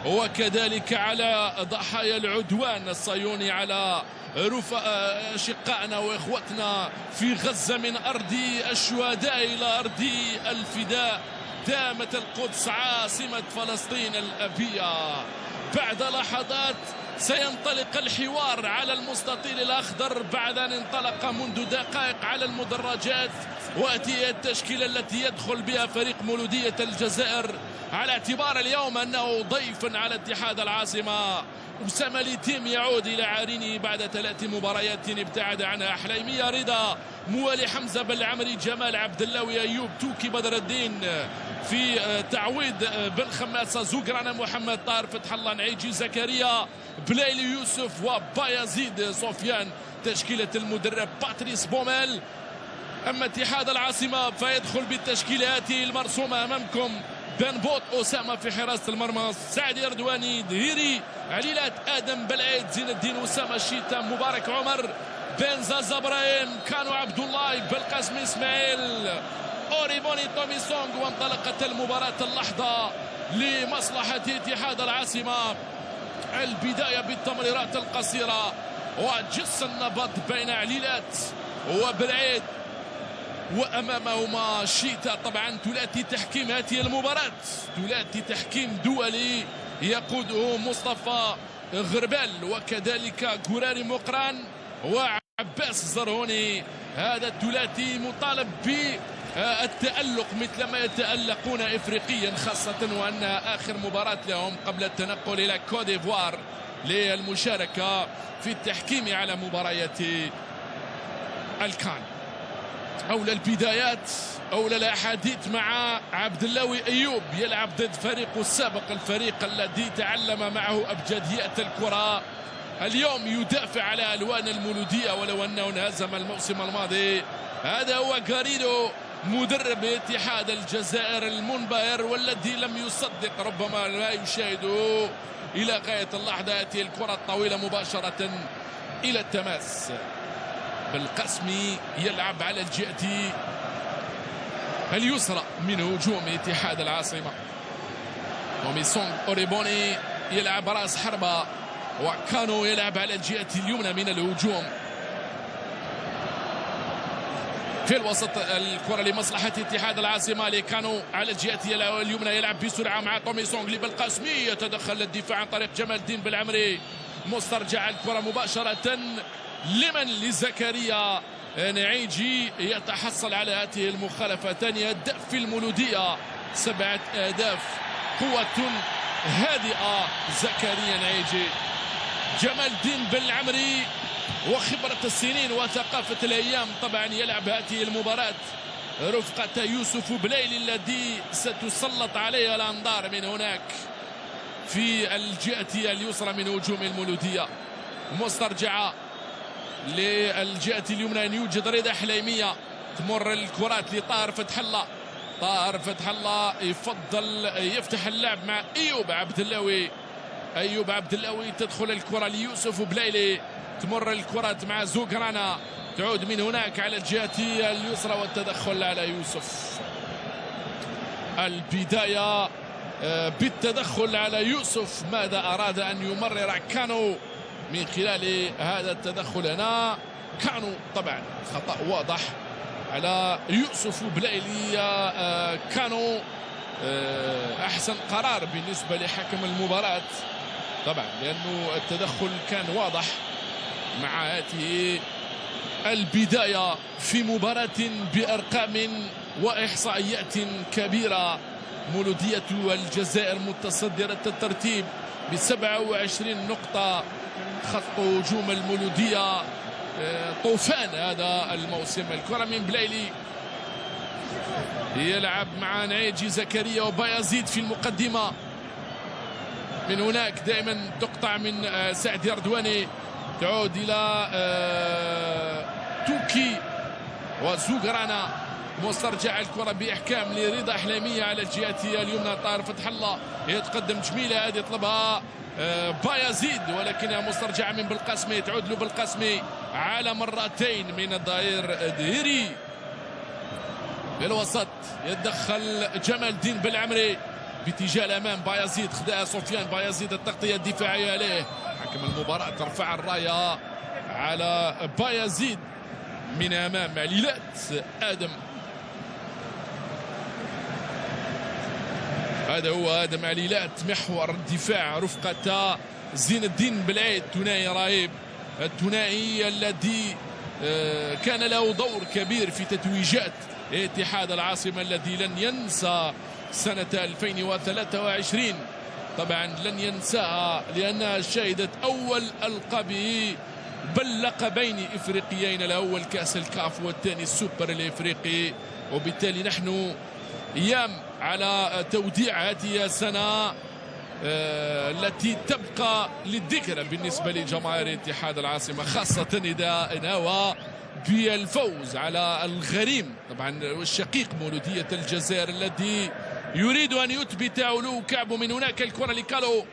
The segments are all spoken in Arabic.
وكذلك على ضحايا العدوان الصهيوني على أشقائنا وإخوتنا في غزة من أرض الشهداء إلى أرض الفداء. دامت القدس عاصمة فلسطين الأبية. بعد لحظات سينطلق الحوار على المستطيل الأخضر بعد أن انطلق منذ دقائق على المدرجات، وهي التشكيلة التي يدخل بها فريق مولودية الجزائر على اعتبار اليوم أنه ضيف على اتحاد العاصمة. أسامة ليتيم يعود إلى عارينه بعد 3 مباريات ابتعد عنها. حليمية رضا، موالي حمزة بالعمري، جمال عبد الله، أيوب توكي، بدر الدين، في تعويض بن خماسة، زوقرانا، محمد طاهر، فتح الله، نعيجي، زكريا، بلايلي، يوسف، وبايزيد سفيان. تشكيلة المدرب باتريس بوميل. أما اتحاد العاصمة فيدخل بالتشكيلات المرسومة أمامكم: بن بوط، أسامة في حراسة المرمى، سعدي أردواني، دهيري، عليلات، آدم بلعيد، زين الدين، أسامة الشيتا، مبارك عمر، بن زازا إبراهيم، كانوا عبد الله، بالقاسم إسماعيل، أوريبوني، تومي سونغ. وانطلقت المباراة اللحظة لمصلحة اتحاد العاصمة. البداية بالتمريرات القصيرة وجس النبض بين عليلات وبلعيد، وأمامهما شيتا. طبعا ثلاثي تحكيم هذه المباراة، ثلاثي تحكيم دولي يقوده مصطفى غربال، وكذلك غراري مقران وعباس زرهوني. هذا الثلاثي مطالب بالتألق مثل ما يتألقون إفريقيا، خاصة وأنها آخر مباراة لهم قبل التنقل إلى كوت ديفوار للمشاركة في التحكيم على مباريات الكان. أولى البدايات، أولى الأحاديث مع عبد الله أيوب، يلعب ضد فريقه السابق، الفريق الذي تعلم معه أبجديات الكرة. اليوم يدافع على ألوان المولودية ولو أنه انهزم الموسم الماضي. هذا هو غاريدو، مدرب اتحاد الجزائر المنبهر والذي لم يصدق ربما لا يشاهده إلى غاية اللحظة. هذه الكرة الطويلة مباشرة إلى التماس. بالقسمي يلعب على الجهة اليسرى من هجوم اتحاد العاصمة. تومي سونغ، أوريبوني يلعب رأس حربة، وكانو يلعب على الجهة اليمنى من الهجوم. في الوسط الكرة لمصلحة اتحاد العاصمة لكانو على الجهة اليمنى، يلعب بسرعة مع تومي سونغ لبالقاسمي، يتدخل الدفاع عن طريق جمال الدين بالعمري. مسترجع الكرة مباشرة لمن؟ لزكريا نعيجي، يتحصل على هذه المخالفة. ثاني هداف في المولودية، 7 أهداف، قوة هادئة زكريا نعيجي. جمال الدين بالعمري وخبرة السنين وثقافة الأيام طبعا يلعب هذه المباراة رفقة يوسف بلايلي الذي ستسلط عليه الأنظار من هناك في الجهة اليسرى من هجوم المولودية. مسترجعة للجهة اليمنى، يوجد رضا حليمية، تمر الكرات لطاهر فتح الله. طاهر فتح الله يفضل يفتح اللعب مع أيوب عبد اللوي. أيوب عبد اللوي، تدخل الكرة ليوسف بلايلي، تمر الكرات مع زوقرانا، تعود من هناك على الجهة اليسرى والتدخل على يوسف. البداية بالتدخل على يوسف. ماذا أراد أن يمرر كانو من خلال هذا التدخل هنا؟ كانوا طبعا خطأ واضح على يوسف بلايلي. كانوا أحسن قرار بالنسبة لحكم المباراة طبعا، لأنه التدخل كان واضح مع هذه البداية في مباراة بأرقام وإحصائيات كبيرة. مولودية الجزائر متصدرة الترتيب ب27 نقطة. خط هجوم المولودية طوفان هذا الموسم. الكرة من بلايلي، يلعب مع نعيجي، زكريا وبايزيد في المقدمة. من هناك دائما تقطع من سعدي أردواني، تعود إلى توكي وزوقرانا. مسترجع الكرة بإحكام لرضا حليمية على الجهة اليمنى. طاهر فتح الله يتقدم، جميلة هذه يطلبها بايزيد ولكنها مسترجعة من بالقاسمي، تعود له بالقاسمي على مرتين من الظهير دهيري. في الوسط يتدخل جمال الدين بالعمري، باتجاه الامام. بايزيد خداها سفيان بايزيد، التغطيه الدفاعيه عليه. حكم المباراه ترفع الرايه على بايزيد من امام عليلات ادم. هذا هو ادم عليلات محور الدفاع رفقه زين الدين بلعيد، ثنائي رهيب، الثنائي الذي كان له دور كبير في تتويجات اتحاد العاصمة، الذي لن ينسى سنة 2023. طبعا لن ينساها لأنها شهدت أول ألقابه بل لقبين إفريقيين، الأول كأس الكاف والثاني السوبر الإفريقي. وبالتالي نحن أيام على توديع هذه السنة التي تبقى للذكرى بالنسبة لجماهير اتحاد العاصمة، خاصة إذا نوى بالفوز على الغريم طبعا والشقيق مولودية الجزائر، الذي يريد أن يثبت علو كعبه. من هناك الكرة لكالو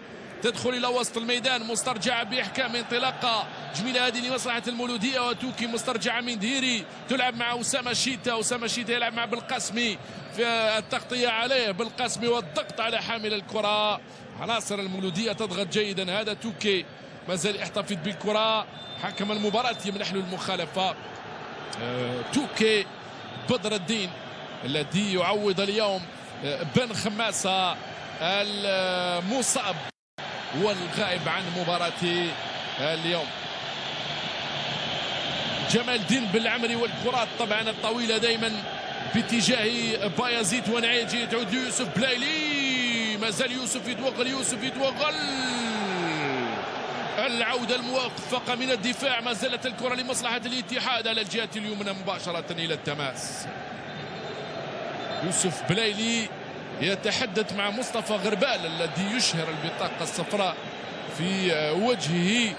تدخل إلى وسط الميدان، مسترجعة بإحكام، انطلاقة جميلة هذه لمصلحة المولودية. وتوكي مسترجعة من ديري، تلعب مع أسامة شيتا، أسامة شيتا يلعب مع بالقاسمي في التغطية عليه، بالقاسمي والضغط على حامل الكرة. عناصر المولودية تضغط جيدا. هذا توكي ما زال يحتفظ بالكرة، حكم المباراة يمنح له المخالفة. توكي بدر الدين الذي يعوض اليوم بن خماسة المصاب والغائب عن مباراة اليوم. جمال الدين بالعمري والكرات طبعا الطويلة دائما باتجاه بايزيد ونعيجي، تعود يوسف بلايلي، ما زال يوسف يتوغل، يوسف يتوغل، العودة الموفقة من الدفاع. ما زالت الكرة لمصلحة الاتحاد على الجهة اليمنى مباشرة إلى التماس. يوسف بلايلي يتحدث مع مصطفى غربال الذي يشهر البطاقة الصفراء في وجهه.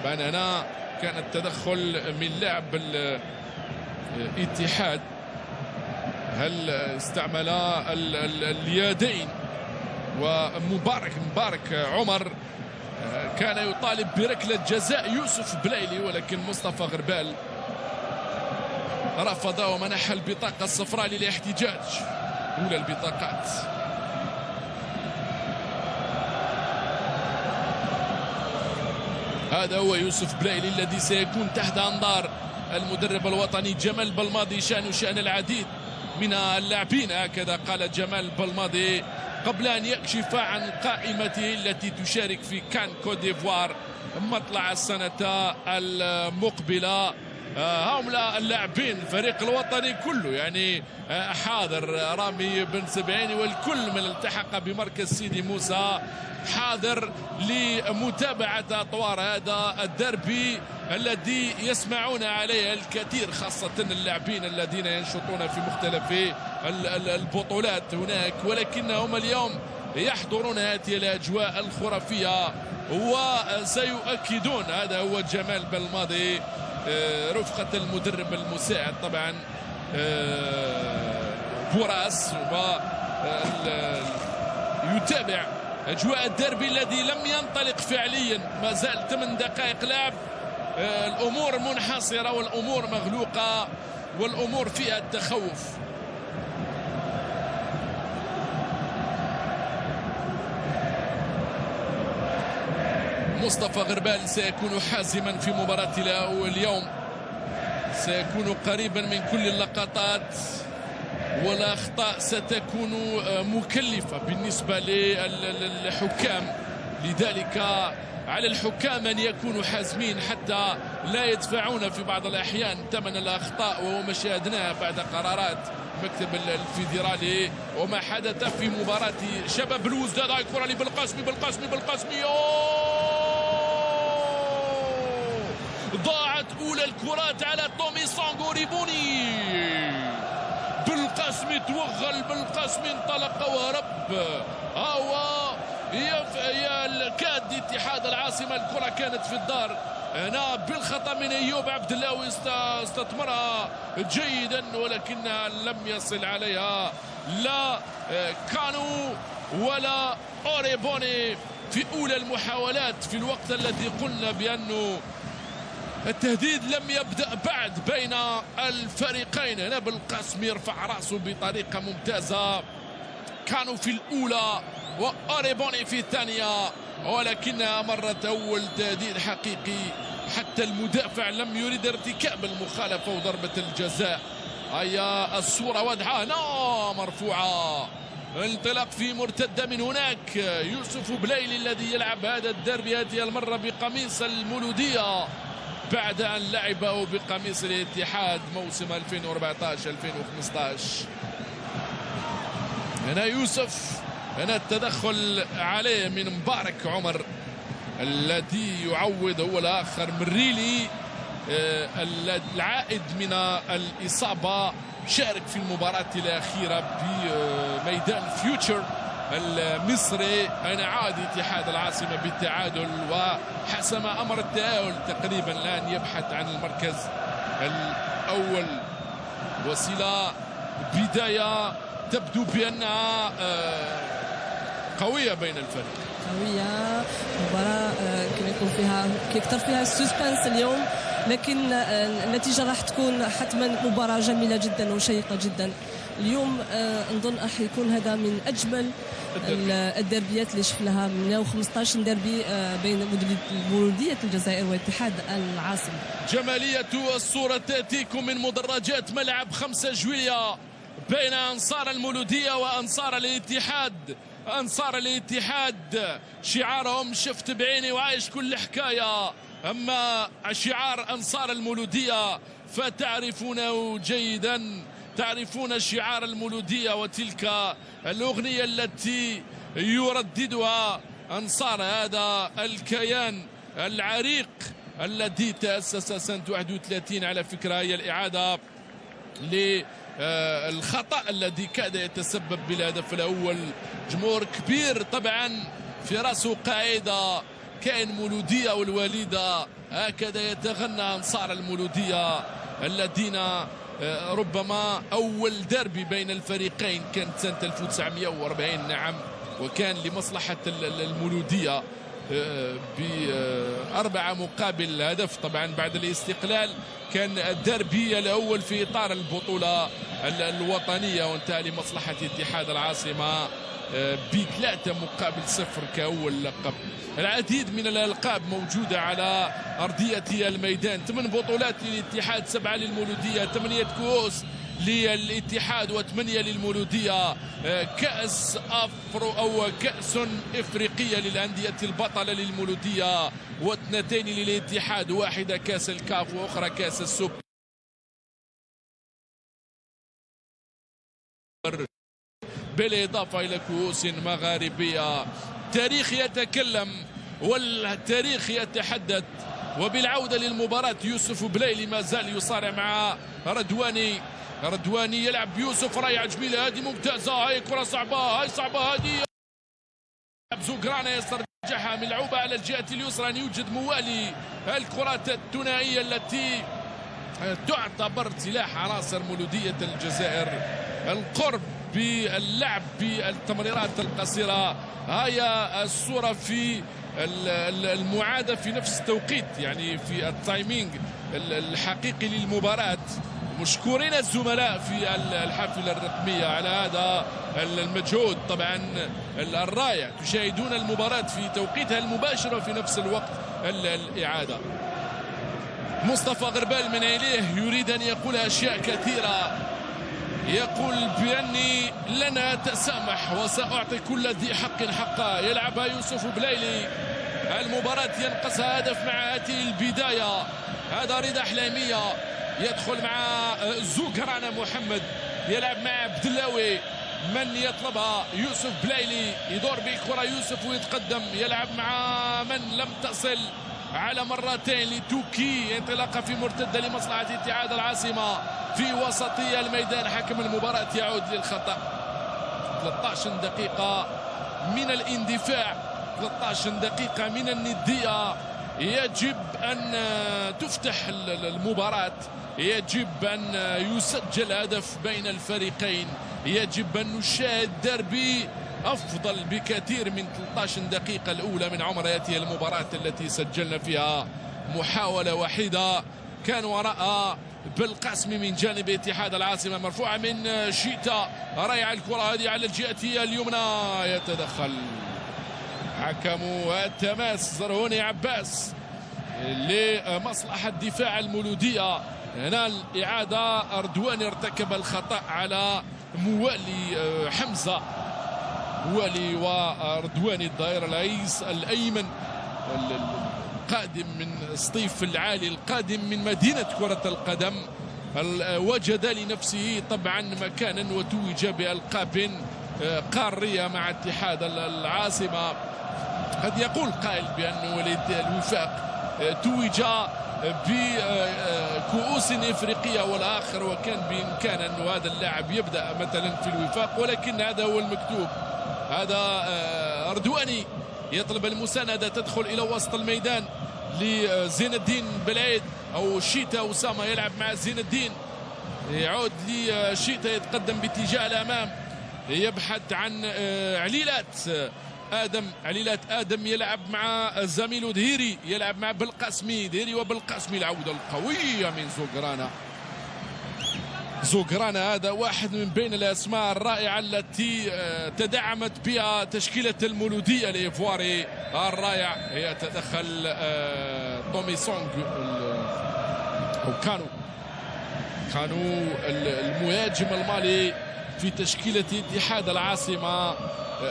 طبعا هنا كان التدخل من لاعب الاتحاد، هل استعمل اليدين؟ ومبارك عمر كان يطالب بركلة جزاء يوسف بلايلي، ولكن مصطفى غربال رفض ومنح البطاقة الصفراء للاحتجاج، أولى البطاقات. هذا هو يوسف بلايلي الذي سيكون تحت أنظار المدرب الوطني جمال بلماضي، شأن العديد من اللاعبين، هكذا قال جمال بلماضي قبل أن يكشف عن قائمته التي تشارك في كان كوت ديفوار مطلع السنة المقبلة. هؤلاء اللاعبين الفريق الوطني كله يعني حاضر، رامي بن سبعيني والكل من التحق بمركز سيدي موسى حاضر لمتابعة أطوار هذا الدربي الذي يسمعون عليه الكثير، خاصة اللاعبين الذين ينشطون في مختلف البطولات هناك، ولكنهم اليوم يحضرون هذه الأجواء الخرافية وسيؤكدون. هذا هو جمال بلماضي رفقة المدرب المساعد طبعا بوراس، ويتابع أجواء الدربي الذي لم ينطلق فعليا، ما زال 8 دقائق لعب، الأمور منحصرة والأمور مغلوقة والأمور فيها التخوف. مصطفى غربال سيكون حازما في مباراة اليوم، سيكون قريبا من كل اللقطات، والأخطاء ستكون مكلفة بالنسبة للحكام، لذلك على الحكام أن يكونوا حازمين حتى لا يدفعون في بعض الأحيان ثمن الأخطاء، وهو ما شاهدناه بعد قرارات المكتب الفيدرالي وما حدث في مباراة شباب الوزداد. هاي الكرة بالقاسمي ضاعت أولى الكرات على تومي سانغو ريبوني، بالقاسمي توغل، بالقاسمي انطلق وهرب، كاد اتحاد العاصمة الكرة كانت في الدار هنا بالخطأ من أيوب عبد الله، واستثمرها جيدا ولكنها لم يصل عليها لا كانو ولا أوريبوني في أولى المحاولات، في الوقت الذي قلنا بأنه التهديد لم يبدأ بعد بين الفريقين. هنا بالقاسم يرفع رأسه بطريقة ممتازة، كانوا في الأولى وأوريبوني في الثانية، ولكنها مرت أول تهديد حقيقي. حتى المدافع لم يريد ارتكاب المخالفة وضربة الجزاء. هيا الصورة واضحة هنا مرفوعة. انطلاق في مرتدة من هناك. يوسف بلايلي الذي يلعب هذا الديربي هذه المرة بقميص المولودية بعد أن لعبه بقميص الاتحاد موسم 2014-2015. هنا يوسف، هنا التدخل عليه من مبارك عمر الذي يعوض هو الآخر من ريلي العائد من الإصابة. شارك في المباراة الأخيرة بميدان فيوتشر المصري. أنا عاد اتحاد العاصمة بالتعادل وحسم أمر التأهل تقريبا. الآن يبحث عن المركز الأول. وسيلة بداية تبدو بأنها قوية بين الفريق. قوية مباراة كيكون فيها كيكثر فيها السسبنس اليوم، لكن النتيجة راح تكون حتما مباراة جميلة جدا وشيقة جدا اليوم. نظن راح يكون هذا من أجمل الدربيات اللي شفناها من 115 دربي بين مولودية الجزائر واتحاد العاصمة. جمالية الصورة تأتيكم من مدرجات ملعب 5 جويلية بين أنصار المولودية وأنصار الاتحاد. أنصار الاتحاد شعارهم شفت بعيني وعايش كل حكاية، أما شعار أنصار المولودية فتعرفونه جيدا. تعرفون شعار المولودية وتلك الأغنية التي يرددها أنصار هذا الكيان العريق الذي تأسس سنة 31. على فكرة هي الإعادة للخطأ الذي كاد يتسبب بالهدف الأول. جمهور كبير طبعا في رأسه قاعدة كائن مولودية والوالدة، هكذا يتغنى أنصار المولودية الذين ربما أول ديربي بين الفريقين كانت سنة 1940. نعم، وكان لمصلحة المولودية ب4 مقابل هدف. طبعا بعد الاستقلال كان الديربي الأول في إطار البطولة الوطنية وانتهى لمصلحة اتحاد العاصمة ب3 مقابل 0 كأول لقب. العديد من الألقاب موجودة على أرضية الميدان. 8 بطولات للاتحاد، 7 للمولودية، 8 كؤوس للاتحاد و8 للمولودية. كأس أفرو أو كأس إفريقية للأندية البطلة للمولودية و2 للاتحاد، واحدة كأس الكاف وأخرى كأس السوبر، بالإضافة إلى كؤوس مغاربية. تاريخ يتكلم والتاريخ يتحدث. وبالعودة للمباراة يوسف بلايلي ما زال يصارع مع رضواني. رضواني يلعب بيوسف، رايعة جميلة هذه ممتازة، هاي كرة صعبة، هاي صعبة هذه. زوغرانا يسترجعها من العوبة على الجهة اليسرى. أن يوجد موالي الكرات الثنائية التي تعتبر سلاح عناصر مولودية الجزائر، القرب باللعب بالتمريرات القصيرة. هاي الصورة في المعادة في نفس التوقيت، يعني في التايمينج الحقيقي للمباراة. مشكورين الزملاء في الحافلة الرقمية على هذا المجهود. طبعا الرائع، تشاهدون المباراة في توقيتها المباشر وفي نفس الوقت الإعادة. مصطفى غربال من إليه يريد أن يقول أشياء كثيرة. يقول بأني لن أتسامح وسأعطي كل ذي حق حقه. يلعبها يوسف بلايلي. المباراة ينقصها هدف مع هذه البداية. هذا رضا حلامية يدخل مع زوغرانا محمد، يلعب مع عبدلاوي. من يطلبها؟ يوسف بلايلي يدور بالكرة يوسف ويتقدم، يلعب مع من لم تصل على مرتين لتوكي. انطلاقه في مرتده لمصلحه اتحاد العاصمه في وسطي الميدان. حكم المباراه يعود للخطا. 13 دقيقه من الاندفاع، 13 دقيقه من النديه. يجب ان تفتح المباراه، يجب ان يسجل هدف بين الفريقين، يجب ان نشاهد ديربي أفضل بكثير من 13 دقيقة الأولى من عمر هذه المباراة التي سجلنا فيها محاولة وحيدة كان وراءها بالقاسمي من جانب اتحاد العاصمة، مرفوعة من شيتا، رائعة الكرة هذه على الجهة اليمنى، يتدخل حكم التماس زرهوني عباس لمصلحة دفاع المولودية. هنا الإعادة، أردواني ارتكب الخطأ على موالي حمزة، موالي وأردواني الظهير الأيمن القادم من سطيف العالي، القادم من مدينة كرة القدم، وجد لنفسه طبعا مكانا وتوج بألقاب قارية مع اتحاد العاصمة. قد يقول قائل بأن وليد الوفاق توج بكؤوس إفريقية والآخر، وكان بإمكان أن هذا اللاعب يبدأ مثلا في الوفاق، ولكن هذا هو المكتوب. هذا أردواني يطلب المساندة، تدخل إلى وسط الميدان لزين الدين بلعيد، أو شيتا أسامة يلعب مع زين الدين، يعود لشيتا يتقدم باتجاه الأمام، يبحث عن عليلات آدم يلعب مع زميله دهيري، يلعب مع بالقاسمي، دهيري وبالقاسمي، العودة القوية من زوغرانا. هذا واحد من بين الأسماء الرائعة التي تدعمت بها تشكيلة المولودية الإيفواري الرائع. يتدخل تومي سونغ أو كانو المهاجم المالي في تشكيلة اتحاد العاصمة،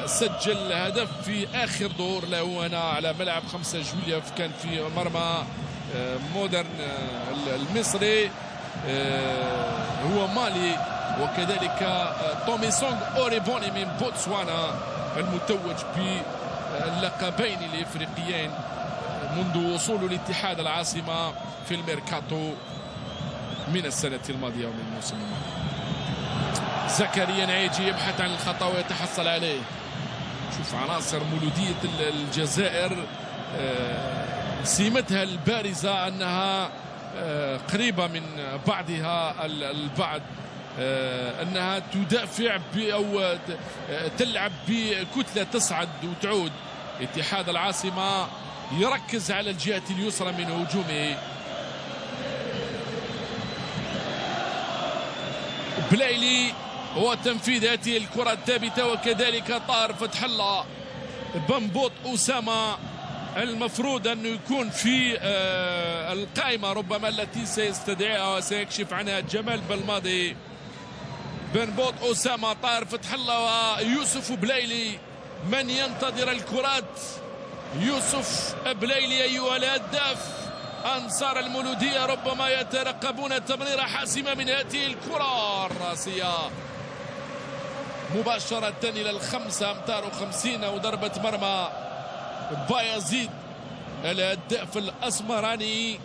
سجل هدف في آخر دور له هنا على ملعب 5 جويلية، كان في مرمى مودرن المصري، هو مالي. وكذلك تومي سونغ أوريبوني من بوتسوانا، المتوج باللقبين الإفريقيين منذ وصوله لاتحاد العاصمة في الميركاتو من السنة الماضية ومن الموسم الماضي. زكريا نعيجي يبحث عن الخطأ ويتحصل عليه. شوف عناصر مولودية الجزائر سمتها البارزة أنها قريبة من بعضها البعض، أنها تدافع أو تلعب بكتلة تصعد وتعود. اتحاد العاصمة يركز على الجهة اليسرى من هجومه. بلايلي وتنفيذ هذه الكرة الثابتة، وكذلك طاهر فتح الله. بنبوط أسامة المفروض أنه يكون في القائمة ربما التي سيستدعيها وسيكشف عنها جمال بالماضي. بنبوط أسامة، طاهر فتح الله ويوسف بلايلي. من ينتظر الكرات؟ يوسف بلايلي أيها الهداف. أنصار المولودية ربما يترقبون تمريرة حاسمة من هذه الكرة الراسية مباشرة إلى 5 أمتار و50 وضربة مرمى. بايزيد الهداف الأسمراني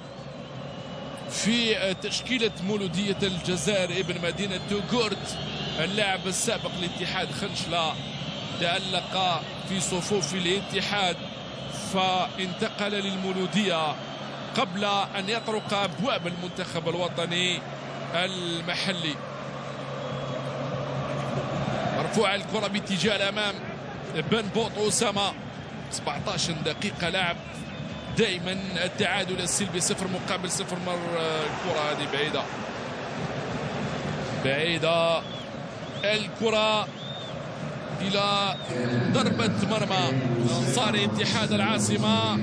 في تشكيلة مولودية الجزائر ابن مدينة توغورت، اللاعب السابق لاتحاد خنشلة، تألق في صفوف الاتحاد فانتقل للمولودية قبل أن يطرق أبواب المنتخب الوطني المحلي. مرفوع الكرة باتجاه الأمام. بنبوط أسامة 17 دقيقة لعب، دائما التعادل السلبي 0-0. الكرة هذه بعيدة الكرة إلى ضربة مرمى أنصار اتحاد العاصمة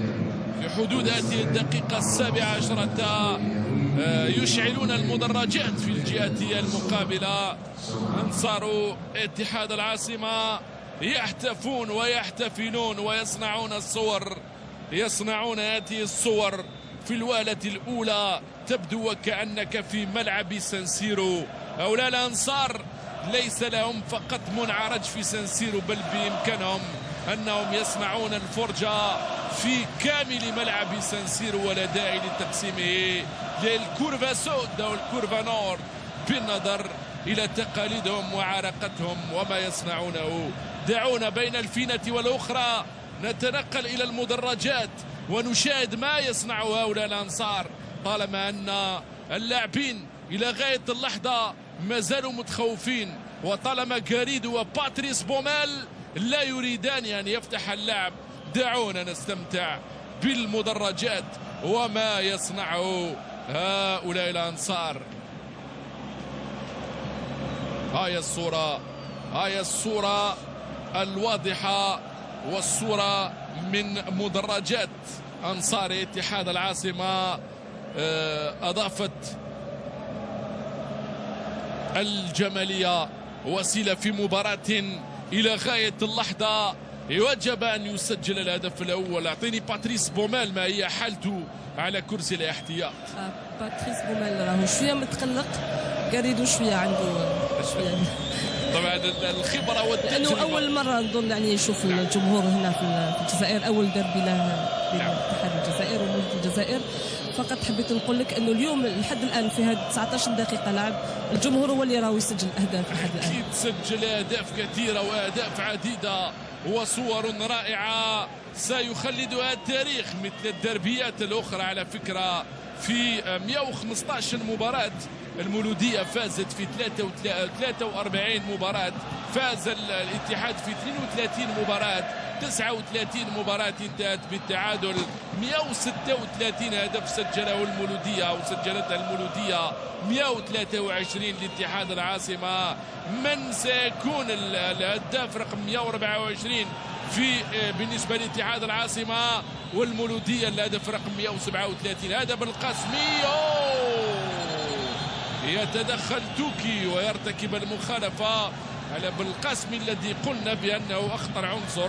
في حدود هذه الدقيقة 17. يشعلون المدرجات في الجهة المقابلة. أنصار اتحاد العاصمة يحتفون ويحتفلون ويصنعون هذه الصور في الوهلة الأولى. تبدو وكأنك في ملعب سانسيرو. هؤلاء الأنصار ليس لهم فقط منعرج في سانسيرو، بل بإمكانهم أنهم يصنعون الفرجة في كامل ملعب سانسيرو، ولا داعي لتقسيمه للكورفا سود أو الكورفا نورد بالنظر إلى تقاليدهم وعراقتهم وما يصنعونه. دعونا بين الفينة والأخرى نتنقل إلى المدرجات ونشاهد ما يصنع هؤلاء الأنصار، طالما أن اللاعبين إلى غاية اللحظة ما زالوا متخوفين، وطالما غاريدو وباتريس بومال لا يريدان أن يفتح اللعب. دعونا نستمتع بالمدرجات وما يصنعه هؤلاء الأنصار. هاي الصورة الواضحة، والصورة من مدرجات أنصار اتحاد العاصمة أضافت الجمالية وسيلة في مباراة إلى غاية اللحظة وجب أن يسجل الهدف الأول. أعطيني باتريس بوميل ما هي حالته على كرسي الاحتياط. باتريس بوميل راهو شوية متقلق، قريدو شوية عنده شوية طبعا الخبرة والتجربة، لأنه أول مرة نظن يعني يشوف الجمهور هنا في الجزائر، أول ديربي له بين اتحاد الجزائر ومولودية الجزائر. فقط حبيت نقول لك انه اليوم لحد الان في هذه 19 دقيقه لعب الجمهور هو اللي راهو يسجل اهداف لحد الان. اكيد سجل اهداف كثيره واهداف عديده وصور رائعه سيخلدها التاريخ مثل الدربيات الاخرى. على فكره في 115 مباراه المولوديه فازت في 43 مباراه، فاز الاتحاد في 32 مباراه، 39 مباراة انتهت بالتعادل، 136 هدف سجله المولودية أو سجلتها المولودية، 123 لاتحاد العاصمة. من سيكون الهداف رقم 124 بالنسبة لاتحاد العاصمة والمولودية؟ الهدف رقم 137 هذا بالقاسمي. يتدخل توكي ويرتكب المخالفة على بالقاسمي الذي قلنا بأنه أخطر عنصر.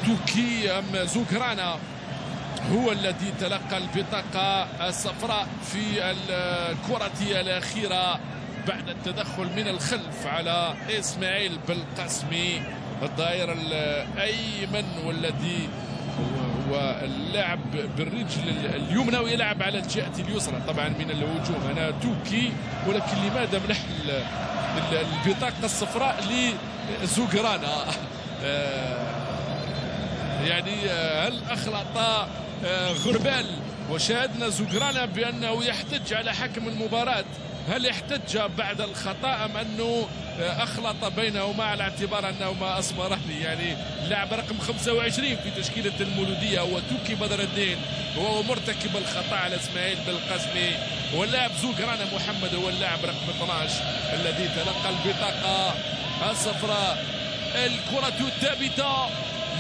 توكي أم زوغرانا هو الذي تلقى البطاقة الصفراء في الكرة الأخيرة بعد التدخل من الخلف على إسماعيل بالقاسمي الظهير الأيمن، والذي هو اللاعب بالرجل اليمنى ويلعب على الجهة اليسرى طبعا من الهجوم. أنا توكي، ولكن لماذا منح البطاقة الصفراء لزوغرانا؟ يعني هل أخلط غربال؟ وشاهدنا زوغرانا بأنه يحتج على حكم المباراة. هل احتج بعد الخطأ أم أنه أخلط بينهما على اعتبار أنهما أسمراني؟ يعني اللاعب رقم 25 في تشكيلة المولودية هو توكي بدر الدين، وهو مرتكب الخطأ على إسماعيل بالقاسمي، واللاعب زوغرانا محمد هو اللاعب رقم 12 الذي تلقى البطاقة الصفراء. الكرة الثابتة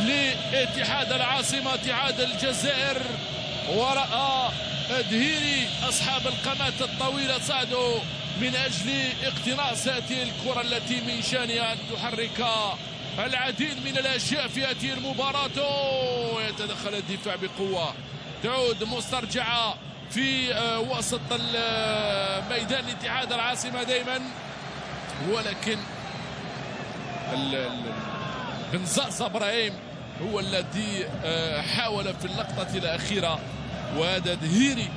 لاتحاد العاصمة اتحاد الجزائر، وراء دهيري أصحاب القامات الطويلة صعدوا من أجل اقتناص هذه الكرة التي من شأنها أن تحرك العديد من الأشياء في هذه المباراة. يتدخل الدفاع بقوة، تعود مسترجعة في وسط ميدان اتحاد العاصمة دائما، ولكن بن زازا ابراهيم هو الذي حاول في اللقطة الأخيرة، وهذا دهيري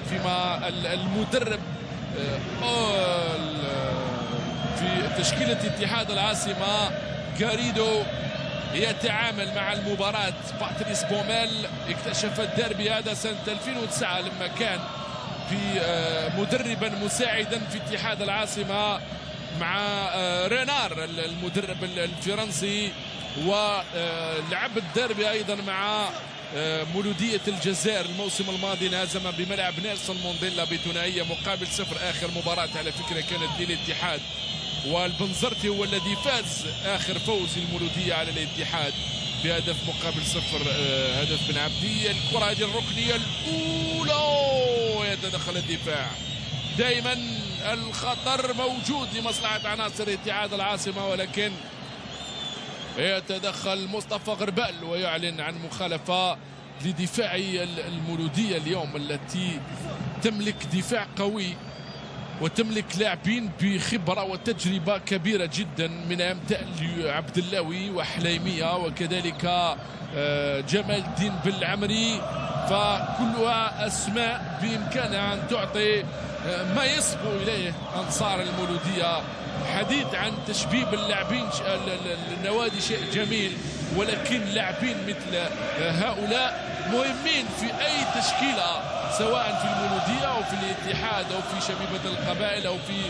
فيما المدرب في تشكيلة اتحاد العاصمة غاريدو يتعامل مع المباراة. باتريس بوميل اكتشف الديربي هذا سنة 2009 لما كان في مدربا مساعدا في اتحاد العاصمة مع رينار المدرب الفرنسي، ولعب الديربي ايضا مع مولودية الجزائر الموسم الماضي، هزم بملعب نيلسون مونديلا بثنائية مقابل 0. اخر مباراة على فكرة كانت للاتحاد، والبنزرتي هو الذي فاز اخر فوز المولودية على الاتحاد بهدف مقابل 0 هدف بن عبدي. الكرة هذه الركنية الاولى، يتدخل الدفاع. دائما الخطر موجود لمصلحة عناصر اتحاد العاصمة، ولكن يتدخل مصطفى غربال ويعلن عن مخالفة لدفاعي المولودية اليوم، التي تملك دفاع قوي وتملك لاعبين بخبرة وتجربة كبيرة جدا من أمثال عبد اللاوي وحليمية وكذلك جمال الدين بالعمري، فكلها أسماء بإمكانها أن تعطي ما يصبو إليه أنصار المولودية. حديث عن تشبيب اللاعبين النوادي شيء جميل، ولكن لاعبين مثل هؤلاء مهمين في أي تشكيلة، سواء في المولودية أو في الاتحاد أو في شبيبة القبائل أو في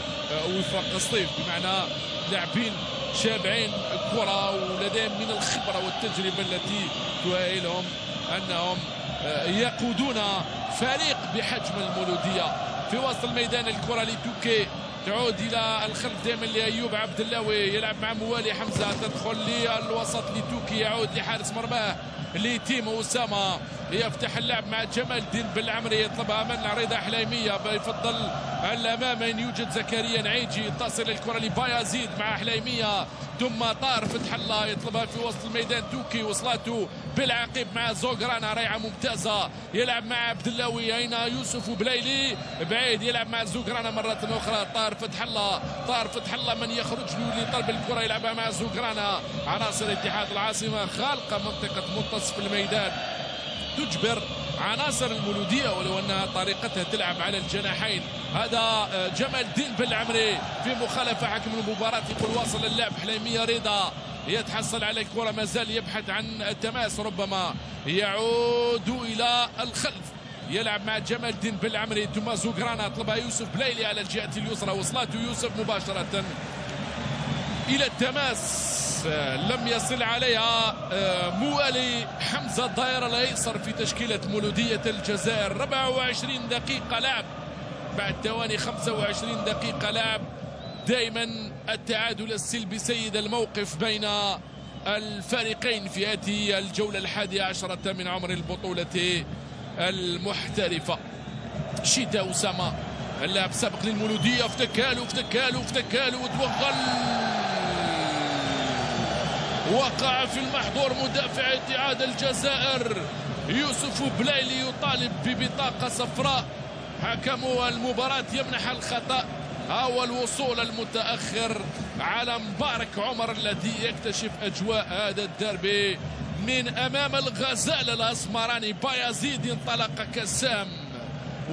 وفاق الصيف، بمعنى لاعبين شابعين كرة ولديهم من الخبرة والتجربة التي تؤهلهم أنهم يقودون فريق بحجم المولودية. في وسط الميدان الكرة لتوكي، تعود الى الخلف دائما لايوب عبد اللوي، يلعب مع موالي حمزه، تدخل للوسط لتوكي، يعود لحارس مرماه لتيمو اسامه، يفتح اللعب مع جمال الدين بالعمري، يطلبها من رضا حليميه، يفضل الامام ان يوجد زكريا نعيجي، تصل الكره لبايزيد مع حليميه، ثم طار فتح الله يطلبها في وسط الميدان، توكي وصلاته بالعقيب مع زوغرانا، ريعه ممتازه، يلعب مع عبد اللوي، اين يوسف وبليلي بعيد، يلعب مع زوغرانا مره اخرى، طار فتح الله، طار فتح الله من يخرج له لطلب الكره، يلعبها مع زوغرانا. عناصر اتحاد العاصمه خالقه منطقه منتصف الميدان تجبر عناصر المولوديه ولو انها طريقتها تلعب على الجناحين. هذا جمال الدين بالعمري في مخالفه حكم المباراه، يقول واصل اللعب. حليميه رضا يتحصل على الكره، ما زال يبحث عن التماس، ربما يعود الى الخلف، يلعب مع جمال الدين بالعمري، ثم زوغرانا طلبها يوسف بليلي على الجهه اليسرى، وصلاته يوسف مباشره الى التماس، لم يصل عليها موالي حمزه الظهير الايسر في تشكيله مولوديه الجزائر. 24 دقيقه لعب بعد ثواني 25 دقيقه لعب. دائما التعادل السلبي سيد الموقف بين الفريقين في هذه الجوله 11 من عمر البطوله المحترفه. شيتا اسامه اللاعب السابق للمولوديه، افتكالو وتوغل، وقع في المحظور مدافع اتحاد الجزائر يوسف بليلي، يطالب ببطاقة صفراء، حكم المباراة يمنح الخطأ. هو الوصول المتأخر على مبارك عمر الذي يكتشف أجواء هذا الدربي من أمام الغزال الأسمراني. بايزيد انطلق كسام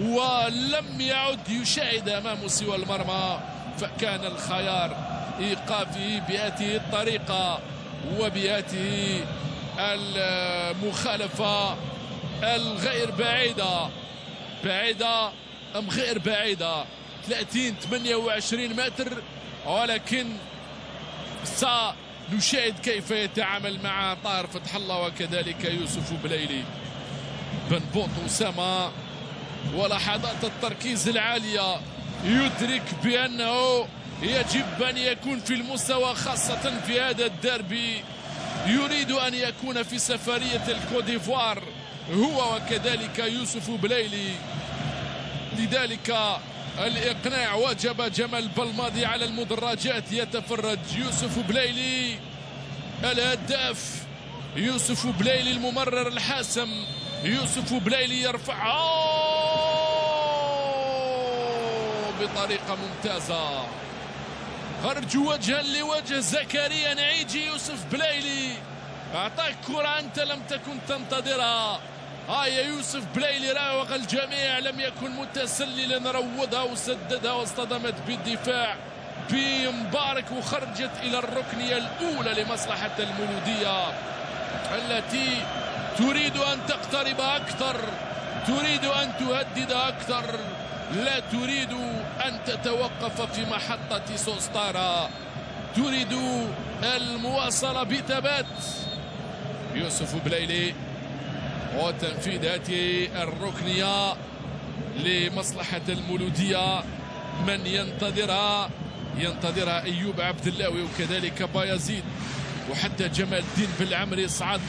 ولم يعد يشاهد أمامه سوى المرمى، فكان الخيار إيقافه بهذه الطريقة وبهذه المخالفة الغير بعيدة أم غير بعيدة، 30-28 متر، ولكن سنشاهد كيف يتعامل مع طاهر فتح الله وكذلك يوسف بليلي. بن بوط أسامة ولحظات التركيز العالية، يدرك بأنه يجب أن يكون في المستوى خاصة في هذا الدربي، يريد أن يكون في سفرية الكوديفوار هو وكذلك يوسف بليلي، لذلك الإقناع وجب جمال بلماضي على المدرجات يتفرج. يوسف بليلي الهداف، يوسف بليلي الممرر الحاسم، يوسف بليلي يرفع بطريقة ممتازة، خرج وجها لوجه زكريا نعيجي. يوسف بليلي أعطاك كرة أنت لم تكن تنتظرها، يا يوسف بليلي راوغ الجميع، لم يكن متسللا، روضها وسددها واصطدمت بالدفاع بمبارك وخرجت إلى الركنية الأولى لمصلحة المولودية التي تريد أن تقترب أكثر، تريد أن تهدد أكثر، لا تريد أن تتوقف في محطة سوستارا، تريد المواصلة بثبات. يوسف بليلي وتنفيذ هذه الركنية لمصلحة المولودية، من ينتظرها أيوب عبد اللوي وكذلك بايزيد وحتى جمال الدين بالعمري. صعد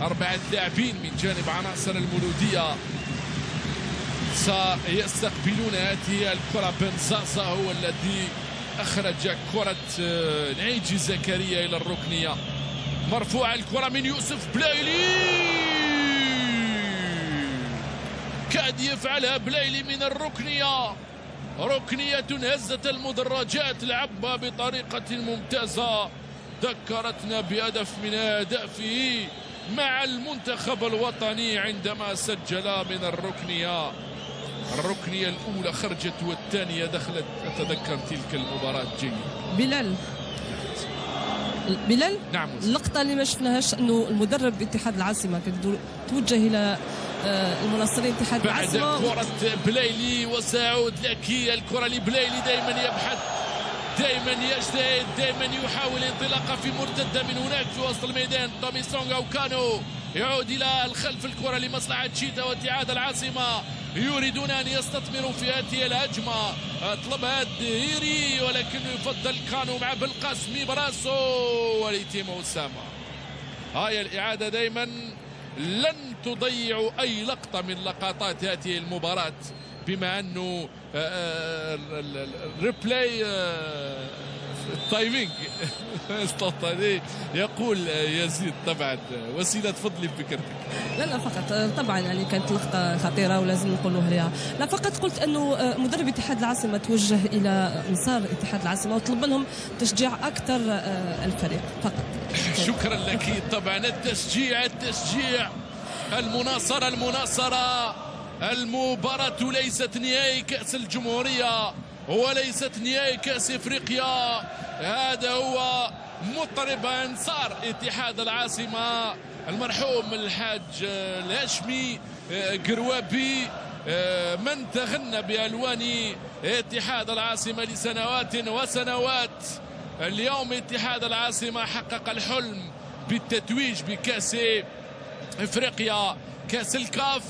4 لاعبين من جانب عناصر المولودية سيستقبلون هذه الكرة. بن زازا هو الذي أخرج كرة نعيجي زكريا إلى الركنية، مرفوعة الكرة من يوسف بليلي، كاد يفعلها بليلي من الركنية، ركنية هزت المدرجات، لعبها بطريقة ممتازة، ذكرتنا بهدف من أهدافه مع المنتخب الوطني عندما سجل من الركنية الأولى خرجت والثانية دخلت. أتذكر تلك المباراة جيد. بلال نعم. اللقطة اللي ما شفناهاش انه المدرب اتحاد العاصمة توجه الى المناصرين اتحاد العاصمة بعد كرة بليلي وسأعود لك الكرة لبليلي، دائما يبحث دائما يجتهد، دائما يحاول انطلاقه في مرتده من هناك في وسط الميدان. تومي سترونغ او كانو يعود الى الخلف، الكره لمصلحه تشيتا واتحاد العاصمه، يريدون ان يستثمروا في هذه الهجمه. طلبها الدهيري ولكنه يفضل كانو مع بالقاسمي براسو وليتيمو اسامه. هاي الاعاده دائما لن تضيع اي لقطه من لقطات هذه المباراه، بما انه الريبلاي التايمينج يقول يزيد. طبعا وسيله تفضلي بفكرتك. لا فقط طبعا يعني كانت لقطه خطيره ولازم نقولوا عليها. لا فقط قلت انه مدرب اتحاد العاصمه توجه الى انصار اتحاد العاصمه وطلب منهم تشجيع اكثر الفريق فقط. شكرا لك. طبعا التشجيع المناصره. المباراة ليست نهائي كأس الجمهورية وليست نهائي كأس افريقيا. هذا هو مطرب انصار اتحاد العاصمة المرحوم الحاج الهاشمي قروابي، من تغنى بألوان اتحاد العاصمة لسنوات وسنوات. اليوم اتحاد العاصمة حقق الحلم بالتتويج بكأس افريقيا، كأس الكاف.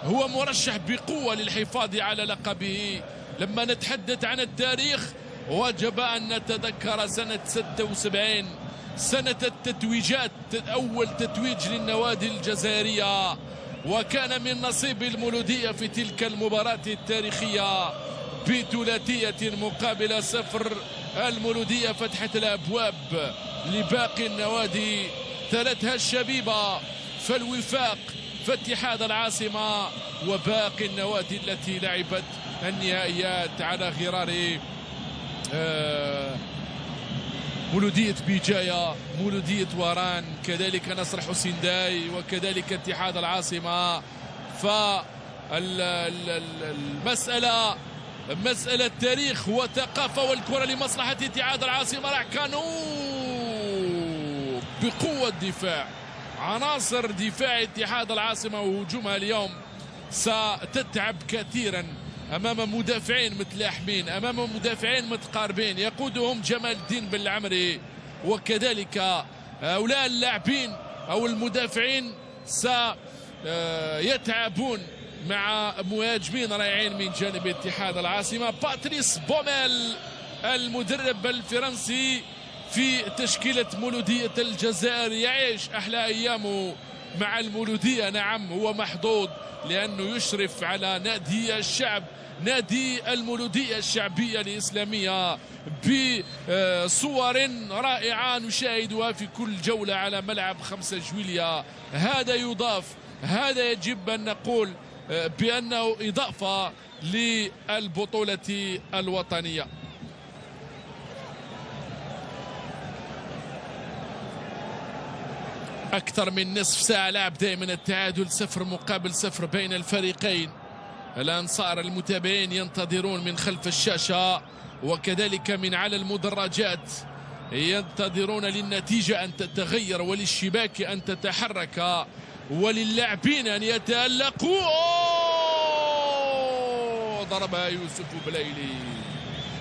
هو مرشح بقوة للحفاظ على لقبه. لما نتحدث عن التاريخ وجب أن نتذكر سنة 76، سنة التتويجات، أول تتويج للنوادي الجزائرية، وكان من نصيب المولودية في تلك المباراة التاريخية بثلاثية مقابل 0. المولودية فتحت الأبواب لباقي النوادي، ثلاثها الشبيبة، فالوفاق، فاتحاد العاصمة، وباقي النوادي التي لعبت النهائيات على غرار مولودية بجاية، مولودية واران، كذلك نصر حسين داي، وكذلك اتحاد العاصمة. فالمسألة مسألة تاريخ وثقافة، والكرة لمصلحة اتحاد العاصمة. راح كانوا بقوة دفاع، عناصر دفاع اتحاد العاصمة وهجومها اليوم ستتعب كثيرا أمام مدافعين متلاحمين، أمام مدافعين متقاربين يقودهم جمال الدين بالعمري، وكذلك هؤلاء اللاعبين أو المدافعين سيتعبون مع مهاجمين رائعين من جانب اتحاد العاصمة. باتريس بوميل المدرب الفرنسي في تشكيلة مولودية الجزائر يعيش أحلى أيامه مع المولودية. نعم هو محظوظ لأنه يشرف على نادي الشعب، نادي المولودية الشعبية الإسلامية، بصور رائعة نشاهدها في كل جولة على ملعب 5 جويلية. هذا يضاف، هذا يجب أن نقول بأنه إضافة للبطولة الوطنية. أكثر من نصف ساعة لعب دائما التعادل 0-0 بين الفريقين. الأنصار المتابعين ينتظرون من خلف الشاشة وكذلك من على المدرجات، ينتظرون للنتيجة أن تتغير وللشباك أن تتحرك وللاعبين أن يتألقوا. ضربها يوسف بلايلي.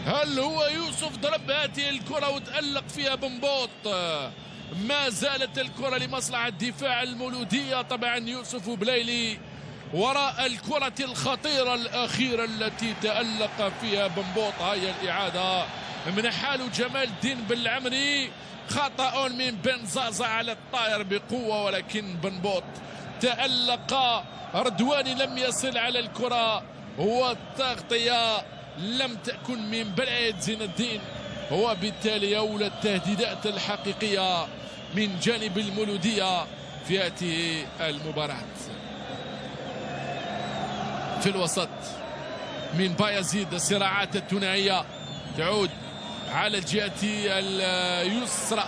هل هو يوسف ضرب هذه الكرة وتألق فيها بنبوط؟ ما زالت الكرة لمصلحة دفاع المولودية. طبعا يوسف بلايلي وراء الكرة الخطيرة الأخيرة التي تألق فيها بنبوط. هاي الإعادة من حال جمال الدين بالعمري، خطأ من بن زازا على الطائر بقوة، ولكن بنبوط تألق. رضواني لم يصل على الكرة والتغطية لم تكن من بعيد زين الدين، وبالتالي أولى التهديدات الحقيقية من جانب المولودية في هذه المباراة. في الوسط من بايزيد الصراعات الثنائية تعود على الجهة اليسرى،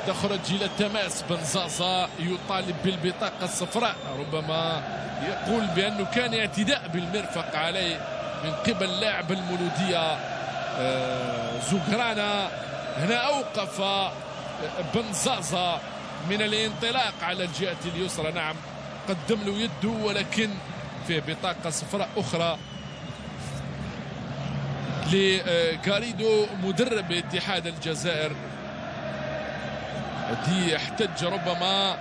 تخرج إلى التماس. بنزازا يطالب بالبطاقة الصفراء، ربما يقول بأنه كان اعتداء بالمرفق عليه من قبل لاعب المولودية زوغرانا. هنا أوقف بنزازا من الانطلاق على الجهة اليسرى. نعم قدم له يده ولكن في بطاقة صفراء أخرى لغاريدو مدرب اتحاد الجزائر. دي احتج ربما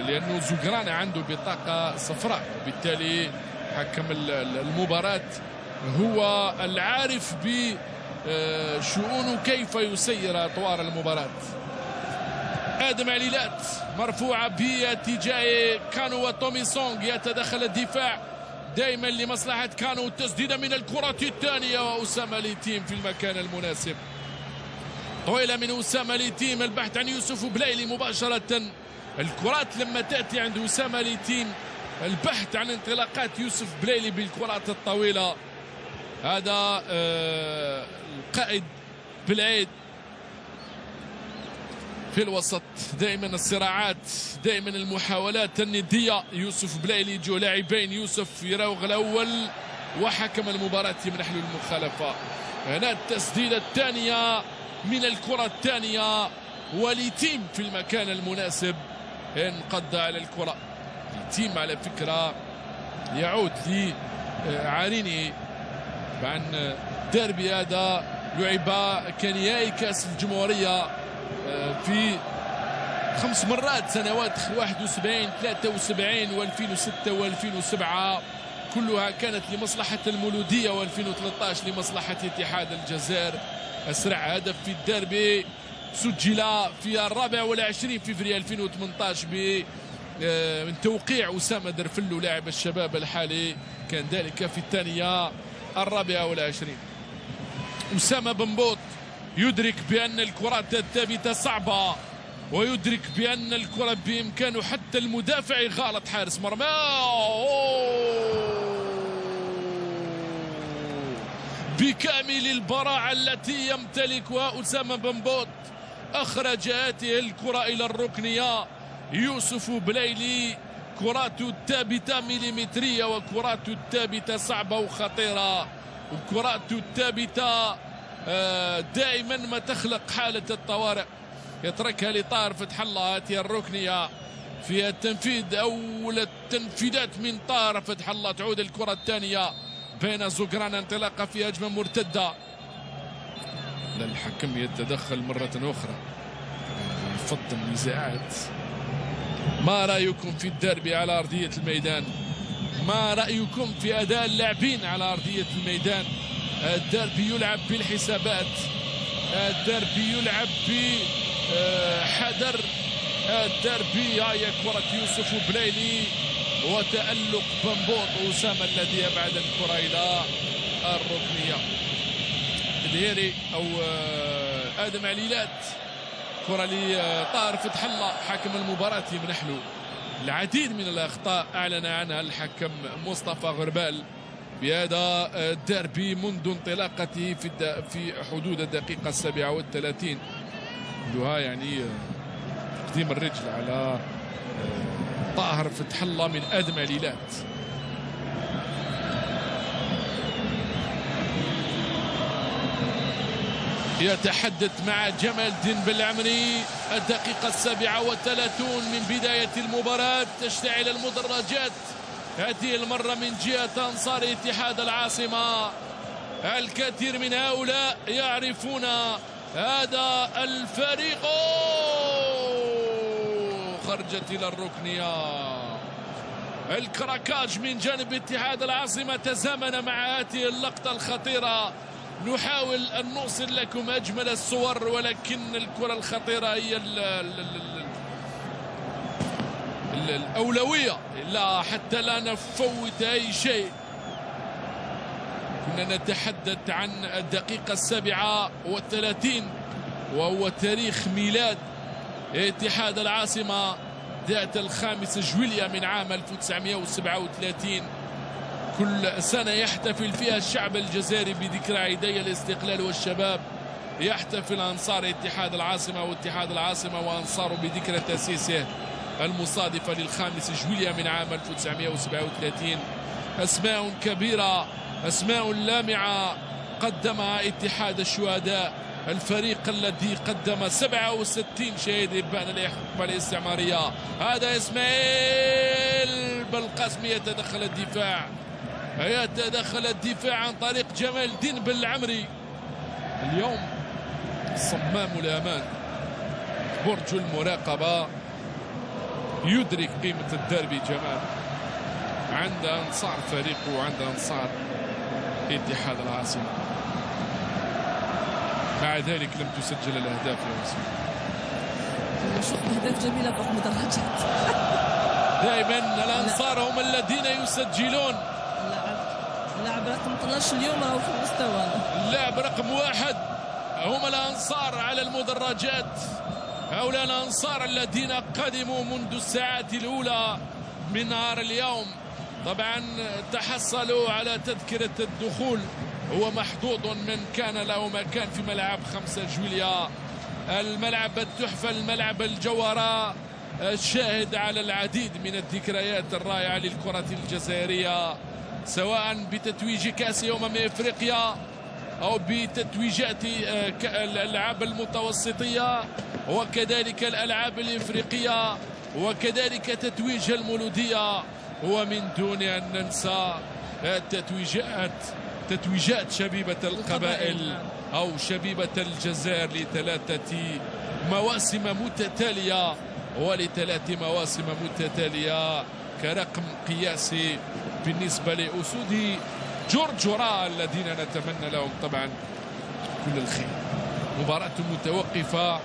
لأنه زوغرانا عنده بطاقة صفراء، بالتالي حكم المباراة هو العارف بشؤونه كيف يسير أطوار المباراة. آدم عليلات مرفوعة باتجاه كانو وتومي سونغ، يتدخل الدفاع دائما لمصلحة كانو. تسديدة من الكرة الثانية وأسامة ليتيم في المكان المناسب. طويلة من أسامة ليتيم، البحث عن يوسف بلايلي مباشرة. الكرات لما تأتي عند أسامة ليتيم البحث عن انطلاقات يوسف بلايلي بالكرات الطويلة. هذا القائد بالعيد في الوسط. دائما الصراعات، دائما المحاولات الندية. يوسف بلايلي جو لاعبين، يوسف يراوغ الأول وحكم المباراة يمنح له المخالفة. هنا التسديدة الثانية من الكرة الثانية وليتيم في المكان المناسب انقض على الكرة. ليتيم على فكرة يعود لعاريني عن ديربي هذا لعب كنهائي كأس الجمهورية في 5 مرات سنوات 71 73 و2006 و2007 كلها كانت لمصلحة المولودية، و2013 لمصلحة اتحاد الجزائر. أسرع هدف في الديربي سجل في 24 فبراير 2018 من توقيع أسامة درفلو لاعب الشباب الحالي، كان ذلك في الثانية 24. أسامة بنبوط يدرك بأن الكرات الثابتة صعبة، ويدرك بأن الكرة بإمكانه حتى المدافع يغالط حارس مرمى. بكامل البراعة التي يمتلكها أسامة بنبوط أخرج هذه الكرة إلى الركنية. يوسف بلايلي كراته الثابتة مليمترية، وكراته الثابتة صعبة وخطيرة، وكراته الثابتة دائما ما تخلق حالة الطوارئ. يتركها لطاهر فتح الله. هذه الركنية فيها التنفيذ أو التنفيذات من طاهر فتح الله. تعود الكرة الثانية بين زوغرانا، انطلاقة في هجمة مرتدة. الحكم يتدخل مرة أخرى، يفضل النزاعات. ما رأيكم في الديربي على أرضية الميدان؟ ما رأيكم في أداء اللاعبين على أرضية الميدان؟ الديربي يلعب بالحسابات، الديربي يلعب بحذر. الديربي هي كرة يوسف بلايلي وتألق بنبوط أسامة الذي يبعد الكرة إلى الركنية. الهيري أو آدم عليلات، كرة لطاهر فتح الله حاكم المباراة يمنح له. العديد من الأخطاء أعلن عنها الحكم مصطفى غربال بهذا الديربي منذ انطلاقته في حدود الدقيقة 37. كلها يعني تقديم الرجل على طاهر فتح الله من آدم عليلات. يتحدث مع جمال الدين بالعمري. الدقيقة 37 من بداية المباراة. تشتعل المدرجات هذه المرة من جهة أنصار اتحاد العاصمة. الكثير من هؤلاء يعرفون هذا الفريق. خرجت إلى الركنية. الكراكاج من جانب اتحاد العاصمة تزامن مع هذه اللقطة الخطيرة. نحاول أن نوصل لكم أجمل الصور، ولكن الكرة الخطيرة هي الأولوية، لا حتى لا نفوت أي شيء. كنا نتحدث عن الدقيقة 37 وهو تاريخ ميلاد اتحاد العاصمة ذات 5 جويلية من عام 1937. كل سنة يحتفل فيها الشعب الجزائري بذكرى عيدي الاستقلال والشباب. يحتفل أنصار اتحاد العاصمة واتحاد العاصمة وأنصاره بذكرى تأسيسه المصادفة لل5 جويلية من عام 1937. أسماء كبيرة، أسماء لامعة قدمها اتحاد الشهداء، الفريق الذي قدم 67 شهيد إبان الحقبة الاستعمارية. هذا إسماعيل بالقاسم يتدخل الدفاع. يتدخل الدفاع عن طريق جمال الدين بالعمري. اليوم صمام الأمان، برج المراقبة، يدرك قيمة الديربي. جمال عند أنصار فريقه وعند أنصار اتحاد العاصمة. مع ذلك لم تسجل الأهداف يا وسيم. نشوف أهداف جميلة فوق المدرجات. دائما الأنصار هم الذين يسجلون. اللاعب رقم 12 اليوم راهو في المستوى. اللاعب رقم 1 هم الأنصار على المدرجات. هؤلاء الأنصار الذين قدموا منذ الساعات الأولى من نهار اليوم. طبعا تحصلوا على تذكرة الدخول، هو محظوظ من كان له مكان في ملعب 5 جويليا، الملعب التحفة، الملعب الجوهرة، الشاهد على العديد من الذكريات الرائعة للكرة الجزائرية، سواء بتتويج كأس أفريقيا أو بتتويجات الألعاب المتوسطية وكذلك الألعاب الإفريقية وكذلك تتويج المولودية، ومن دون أن ننسى تتويجات شبيبة القبائل أو شبيبة الجزائر ل3 مواسم متتالية ول3 مواسم متتالية كرقم قياسي بالنسبة لأسود جورجورا الذين نتمنى لهم طبعا كل الخير. مباراة متوقفة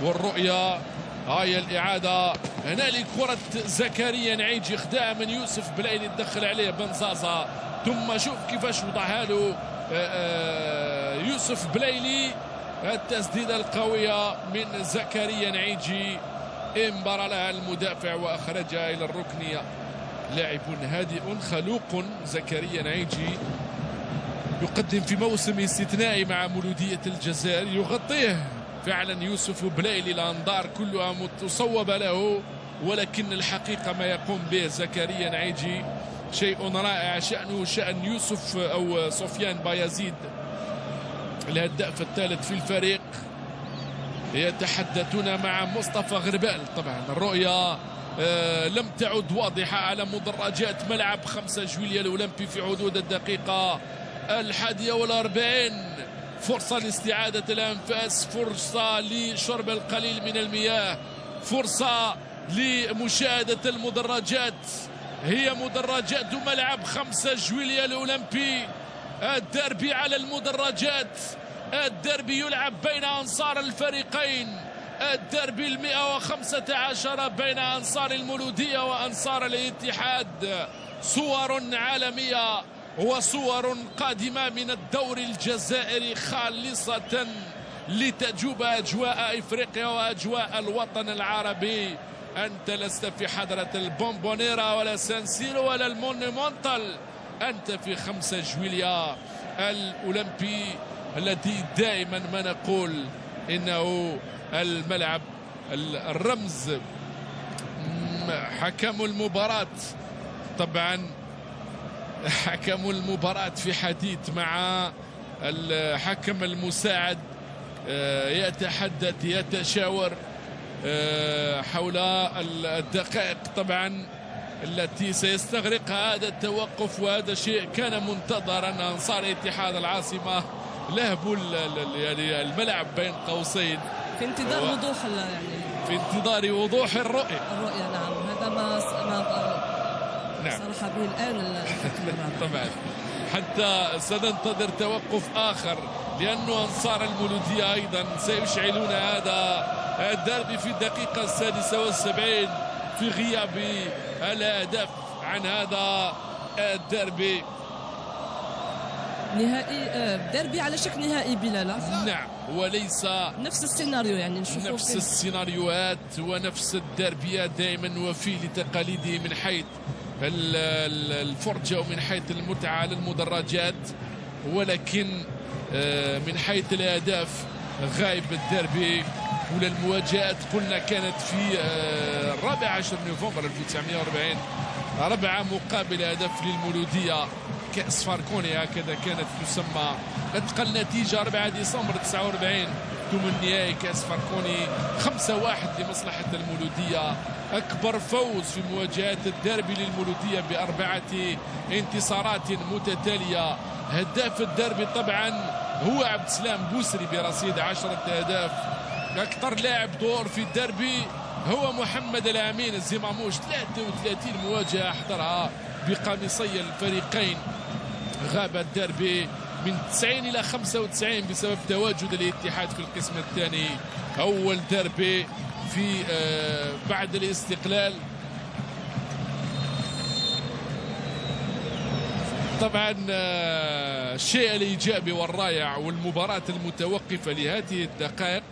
والرؤية هاي الإعادة هنا لكرة زكريا نعيجي، خداع من يوسف بلايلي، تدخل عليه بنزازة، ثم شوف كيفاش وضعها له يوسف بلايلي. التسديدة القوية من زكريا نعيجي، انبر لها المدافع وأخرجها إلى الركنية. لاعب هادئ خلوق زكريا نعيجي، يقدم في موسم استثنائي مع مولودية الجزائر، يغطيه فعلا يوسف بلايلي، الأنظار كلها متصوبة له، ولكن الحقيقة ما يقوم به زكريا نعيجي شيء رائع، شأنه شأن يوسف أو سفيان بايزيد الهداف الثالث في الفريق. يتحدثون مع مصطفى غربال. طبعا الرؤية لم تعد واضحة على مدرجات ملعب 5 جويليا الأولمبي في حدود الدقيقة 41. فرصة لاستعادة الأنفاس، فرصة لشرب القليل من المياه، فرصة لمشاهدة المدرجات. هي مدرجات ملعب 5 جويليا الأولمبي، الدربي على المدرجات، الدربي يلعب بين أنصار الفريقين، الدربي 115 بين أنصار المولودية وأنصار الاتحاد. صور عالمية وصور قادمة من الدور الجزائري خالصة لتجوب أجواء إفريقيا وأجواء الوطن العربي. أنت لست في حضرة البومبونيرا ولا سانسيرو ولا المونيمونتال، أنت في 5 جويليا الأولمبي الذي دائما ما نقول إنه الملعب الرمز. حكم المباراة طبعا حكم المباراة في حديث مع الحكم المساعد، يتحدث يتشاور حول الدقائق طبعا التي سيستغرقها هذا التوقف، وهذا شيء كان منتظرا. أنصار اتحاد العاصمة لهبوا الملعب بين قوسين في انتظار وضوح في انتظار وضوح الرؤية. نعم، هذا ما صرح به الآن طبعا حتى سننتظر توقف آخر، لأنه أنصار المولودية أيضا سيشعلون هذا الدربي في الدقيقة 76 في غياب الهدف عن هذا الدربي. نهائي ديربي على شكل نهائي بلالا. نعم، وليس نفس السيناريو، يعني نشوفوا نفس السيناريوهات ونفس الدربيات دائما وفي لتقاليده من حيث الفرجة ومن حيث المتعة على المدرجات، ولكن من حيث الأهداف غايب الدربي. ولا المواجهات قلنا كانت في 14 نوفمبر 1940، 4 مقابل هدف للمولودية. كأس فاركوني هكذا كانت تسمى، اتقل نتيجة 4 ديسمبر 49 ثم النهائي كأس فاركوني 5-1 لمصلحة المولودية. أكبر فوز في مواجهات الديربي للمولودية ب4 انتصارات متتالية. هداف الديربي طبعا هو عبد السلام بوسري برصيد 10 أهداف. أكثر لاعب دور في الديربي هو محمد الأمين الزماموش، 33 مواجهة حضرها بقميصي الفريقين. غاب الديربي من 90 إلى 95 بسبب تواجد الاتحاد في القسم الثاني. أول ديربي في بعد الاستقلال. طبعا الشيء الإيجابي والرائع والمباراة المتوقفة لهذه الدقائق،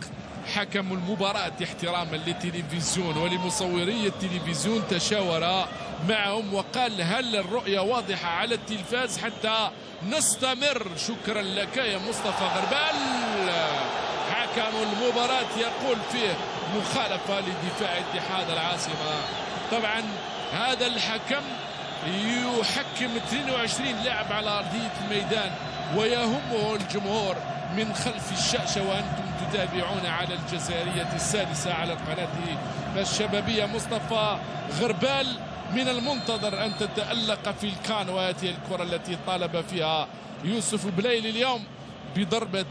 حكم المباراة احتراما للتلفزيون ولمصوري التلفزيون تشاور معهم وقال: هل الرؤية واضحة على التلفاز حتى نستمر؟ شكرا لك يا مصطفى غربال. حكم المباراة يقول فيه مخالفة لدفاع اتحاد العاصمة. طبعا هذا الحكم يحكم 22 لاعب على أرضية الميدان ويهمه الجمهور من خلف الشاشة وأنتم تتابعون على الجزائرية السادسة على القناة الشبابية. مصطفى غربال من المنتظر أن تتألق في الكان، وهذه الكرة التي طالب فيها يوسف بليل اليوم بضربة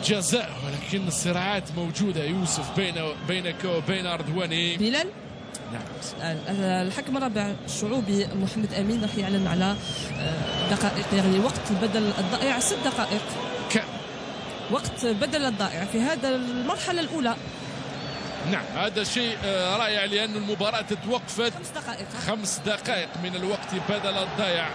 جزاء، ولكن الصراعات موجودة يوسف بينك وبين أردواني. بلال نعم. الحكم الرابع الشعوبي محمد أمين راح يعلن على دقائق، يعني وقت بدل الضائع 6 دقائق. وقت بدل الضائع في هذا المرحلة الأولى. نعم، هذا شيء رائع لأن المباراة توقفت 5 دقائق من الوقت بدل الضائع.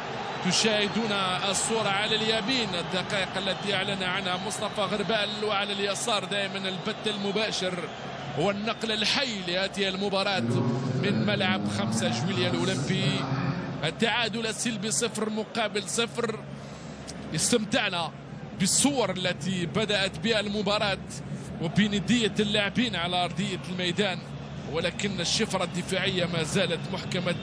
تشاهدون الصورة على اليمين الدقائق التي أعلن عنها مصطفى غربال، وعلى اليسار دائما البث المباشر والنقل الحي لهذه المباراة من ملعب 5 جويلية الأولمبي. التعادل السلبي 0-0. استمتعنا بالصور التي بدأت بها المباراة وبندية اللاعبين على أرضية الميدان، ولكن الشفرة الدفاعية ما زالت محكمة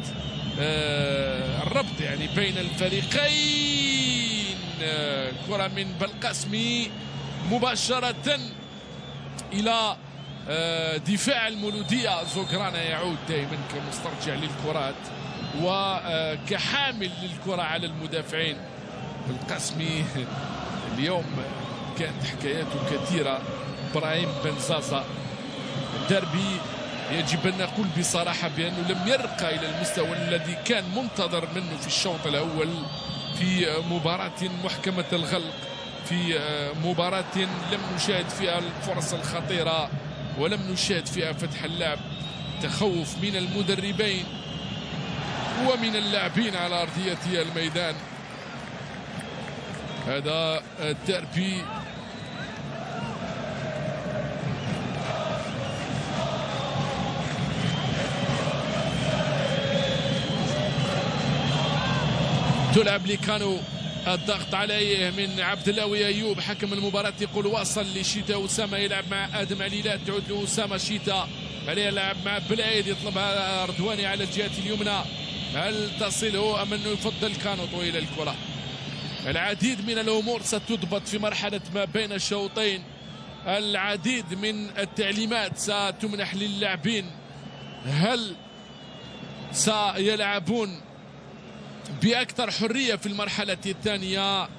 الربط يعني بين الفريقين. كرة من بلقاسمي مباشرة إلى دفاع المولودية. زوغرانا يعود دائما كمسترجع للكرات وكحامل للكرة على المدافعين. بلقاسمي اليوم كانت حكاياته كثيرة. إبراهيم بنزازا الدربي يجب أن نقول بصراحة بأنه لم يرقى إلى المستوى الذي كان منتظر منه في الشوط الأول، في مباراة محكمة الغلق، في مباراة لم نشاهد فيها الفرص الخطيرة ولم نشاهد فيها فتح اللعب. تخوف من المدربين ومن اللاعبين على أرضية الميدان. هذا الدربي تلعب لكانو، الضغط عليه من عبد الله ايوب. حكم المباراة يقول واصل لشيتا. أسامة يلعب مع آدم عليلات، تعود له أسامة. شيتا عليه يلعب مع بلايد، يطلبها أردواني على الجهة اليمنى. هل تصله أم أنه يفضل كانو طويل الكرة؟ العديد من الأمور ستضبط في مرحلة ما بين الشوطين. العديد من التعليمات ستمنح للاعبين. هل سيلعبون بأكثر حرية في المرحلة الثانية؟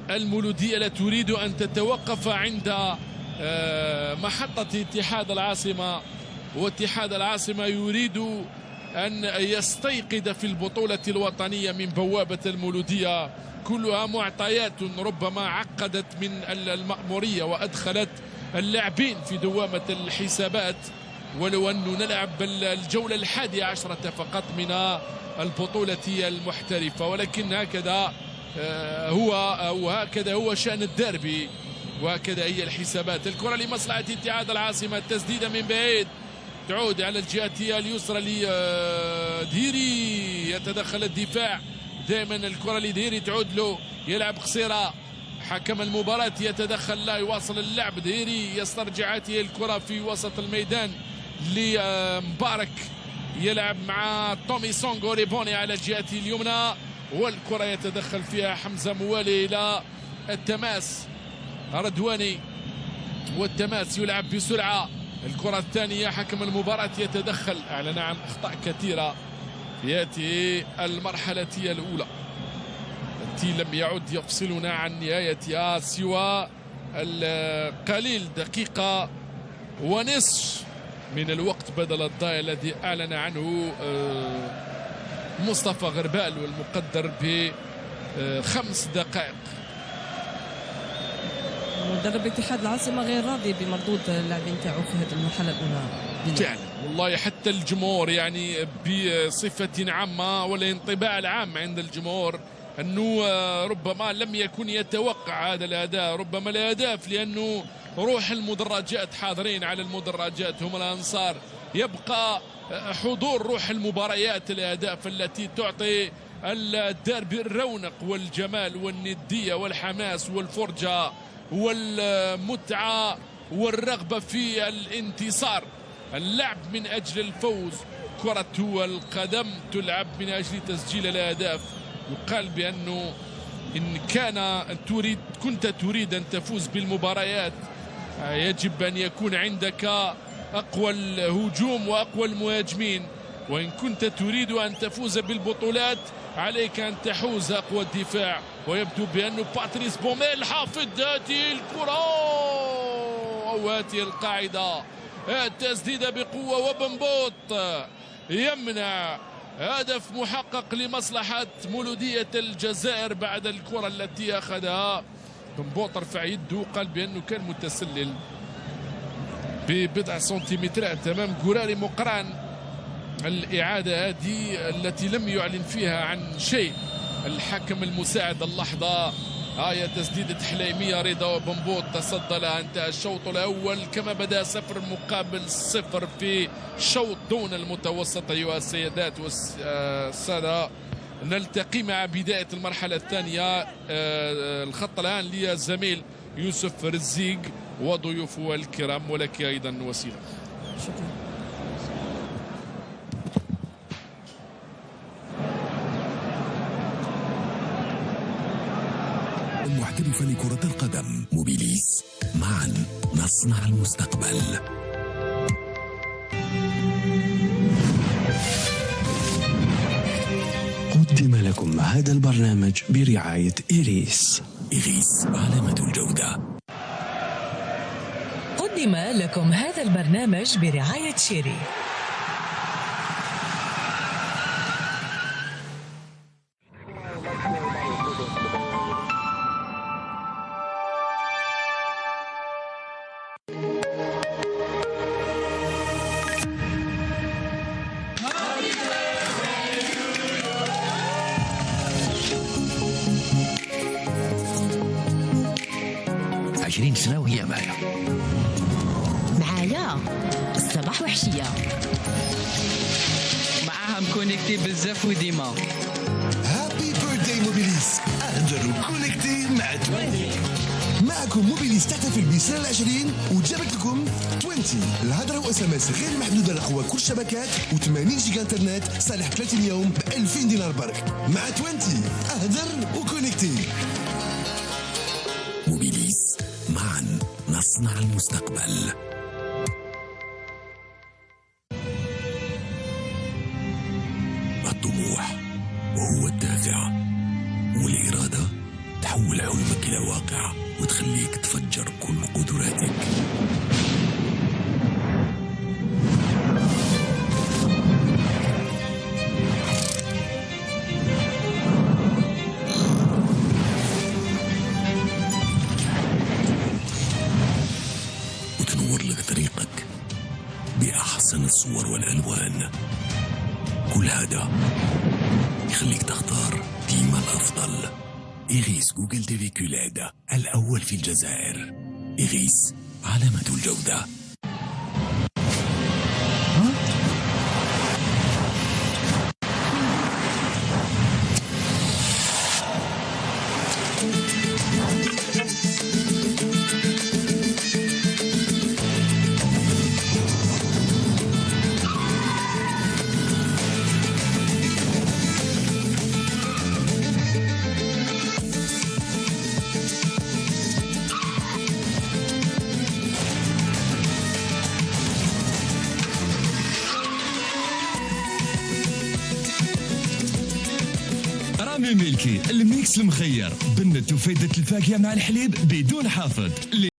المولودية لا تريد أن تتوقف عند محطة اتحاد العاصمة، واتحاد العاصمة يريد أن يستيقظ في البطولة الوطنية من بوابة المولودية. كلها معطيات ربما عقدت من المأمورية وأدخلت اللاعبين في دوامة الحسابات، ولو أنه نلعب الجولة 11 فقط من البطولة المحترفة، ولكن هكذا هو شأن الديربي وهكذا هي الحسابات. الكرة لمصلحة اتحاد العاصمة، التسديدة من بعيد تعود على الجهة اليسرى لديري، يتدخل الدفاع دائما. الكرة لديري تعود له، يلعب قصيرة. حكم المباراة يتدخل، لا يواصل اللعب. ديري يسترجع هذه الكرة في وسط الميدان لمبارك، يلعب مع تومي سونغو. ريبوني على الجهة اليمنى والكرة يتدخل فيها حمزة موالي إلى التماس. أردواني والتماس يلعب بسرعة. الكرة الثانية حكم المباراة يتدخل، أعلن عن أخطاء كثيرة في هذه المرحلة الأولى التي لم يعد يفصلنا عن نهايتها سوى القليل، دقيقة ونصف من الوقت بدل الضائع الذي أعلن عنه مصطفى غربال والمقدر ب5 دقائق. مدرب اتحاد العاصمة غير راضي بمردود اللاعبين تاعو في هذه المرحلة الأولى فعلا والله، حتى الجمهور يعني بصفة عامة ولا انطباع العام عند الجمهور أنه ربما لم يكن يتوقع هذا الأداء، ربما الأهداف، لأنه روح المدرجات، حاضرين على المدرجات هم الأنصار، يبقى حضور روح المباريات، الأهداف التي تعطي الديربي الرونق والجمال والندية والحماس والفرجة والمتعة والرغبة في الانتصار. اللعب من أجل الفوز، كرة القدم تلعب من أجل تسجيل الأهداف. يقال بأنه إن كنت تريد أن تفوز بالمباريات يجب أن يكون عندك أقوى الهجوم وأقوى المهاجمين، وإن كنت تريد أن تفوز بالبطولات عليك أن تحوز أقوى الدفاع. ويبدو بأنه باتريس بوميل حافظ هذه الكرة أو هذه القاعدة، التسديدة بقوة وبنبوط يمنع هدف محقق لمصلحة مولودية الجزائر بعد الكرة التي أخذها بنبوط. رفع يده وقال بأنه كان متسلل ببضع سنتيمترات أمام جوراري مقران. الإعادة هذه التي لم يعلن فيها عن شيء الحكم المساعد اللحظة، تسديدة حليمية رضا وبنبوط تصدى لها. انتهى الشوط الأول كما بدأ 0 مقابل 0 في شوط دون المتوسط. أيها السيدات والسادة، نلتقي مع بداية المرحلة الثانية. الخط الآن للزميل يوسف رزيق وضيوفه الكرام، ولك أيضا وسيلة. شكرا. المحترفة لكرة القدم موبيليس، معا نصنع المستقبل. قدم لكم هذا البرنامج برعاية إيريس. إيريس علامة الجودة. قدم لكم هذا البرنامج برعاية شيري. سنة وهي معايا الصباح وحشية، معاها مكونيكتي بزاف وديما. هابي بيرثداي موبيليس، اهدر وكونيكتي مع 20. معكم موبيليس تحتفل بسنة 20 وجابت لكم 20 الهضرة واسماس غير محدودة لقوى كل الشبكات و80 جيجا انترنت صالح 30 يوم ب 2000 دينار برك. مع 20 اهدر وكونيكتي. موبيليس، معا نصنع المستقبل. الطموح وهو الدافع، والإرادة تحول حلمك إلى واقع وتخليك تفجر كل قدراتك. وتنور لك طريقك بأحسن الصور والألوان. كل هذا يخليك تختار ديما الأفضل. إيريس جوجل تيفي كولاد، الأول في الجزائر. إيريس علامة الجودة. ديمي ميلكي الميكس المخير بنت وفايدة الفاكهة مع الحليب بدون حافظ.